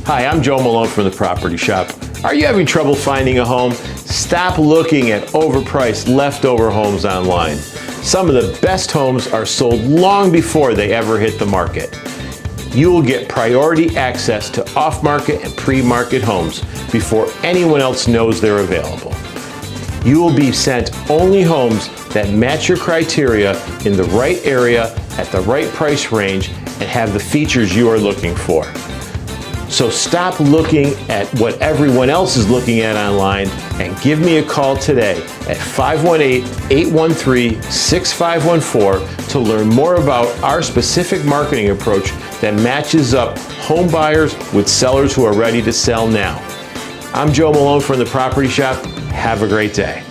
Hi, I'm Joe Malone from the Property Shop. Are you having trouble finding a home? Stop looking at overpriced leftover homes online. Some of the best homes are sold long before they ever hit the market. You will get priority access to off-market and pre-market homes before anyone else knows they're available. You will be sent only homes that match your criteria in the right area at the right price range and have the features you are looking for. So stop looking at what everyone else is looking at online and give me a call today at 518-813-6514 to learn more about our specific marketing approach that matches up home buyers with sellers who are ready to sell now. I'm Joe Malone from the Property Shop. Have a great day.